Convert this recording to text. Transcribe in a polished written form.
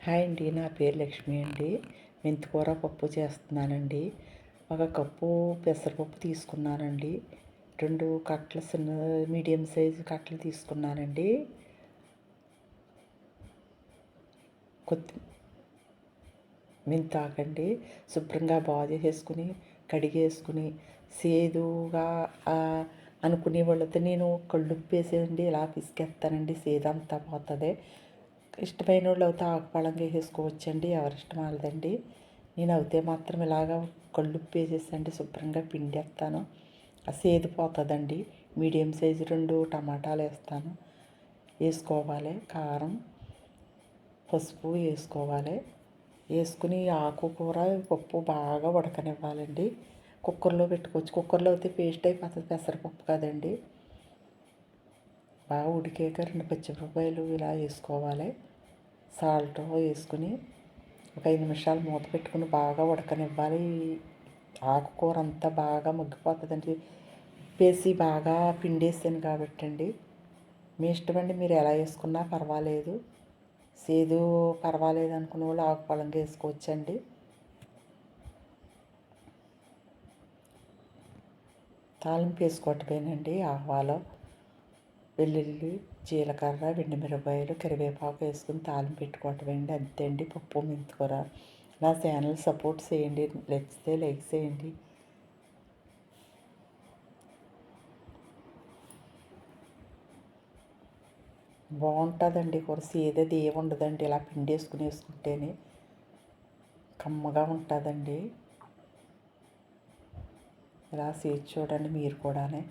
Hi అండి, నా పేరు లక్ష్మి అండి. మెంతికూర పప్పు చేస్తున్నానండి. ఒక కప్పు పెసరపప్పు తీసుకున్నానండి. 2 కట్టలు మీడియం సైజు కట్టలు తీసుకున్నానండి. కొత్తి మెంతాకండి శుభ్రంగా బాగు చేసేసుకుని కడిగేసుకుని సేదుగా అనుకునే వాళ్ళతో నేను కళ్ళుప్పు వేసేయండి ఇలా పిసికేస్తానండి, సేదంతా పోతుంది. ఇష్టమైన వాళ్ళు అయితే ఆకుపళంగా వేసేసుకోవచ్చండి, ఎవరిష్టం వాళ్ళదండి. నేను అయితే మాత్రం ఇలాగా కళ్ళుప్పు వేసేసండి శుభ్రంగా పిండేస్తాను, సేదు పోతుందండి. మీడియం సైజు 2 టమాటాలు వేస్తాను, వేసుకోవాలి. కారం పసుపు వేసుకోవాలి. వేసుకుని ఆకుకూర పప్పు బాగా ఉడకనివ్వాలండి. కుక్కర్లో పెట్టుకోవచ్చు, కుక్కర్లో అయితే పేస్ట్ అయిపోతుంది, పెసరపప్పు కదండి. బాగా ఉడికాక 2 పచ్చిమిరపకాయలు ఇలా వేసుకోవాలి. సాల్ట్ వేసుకుని ఒక 5 నిమిషాలు మూత పెట్టుకుని బాగా ఉడకనివ్వాలి. ఆకుకూర అంతా బాగా మగ్గిపోతుందండి, వేసి బాగా పిండేసాను కాబట్టి అండి. మీ ఇష్టం అండి, మీరు ఎలా వేసుకున్నా పర్వాలేదు. సేదు పర్వాలేదు అనుకునే వాళ్ళు ఆకుపళంగా వేసుకోవచ్చండి. తాలింపు వేసుకోవటమేనండి. ఆవాలు, వెల్లుల్లి, జీలకర్ర, ఎండుమిరపకాయలు, కరివేపాకు వేసుకుని తాలింపు పెట్టుకోవటమేండి. అంతే అండి పప్పు మెంతికూర. నా ఛానల్ సపోర్ట్ చేయండి, నచ్చితే లైక్ చేయండి. బాగుంటుందండి కూర, సేదది ఏమి ఉండదండి. ఇలా పిండేసుకుని వేసుకుంటేనే కమ్మగా ఉంటుందండి. ఇలా చేసి చూడండి మీరు కూడానే.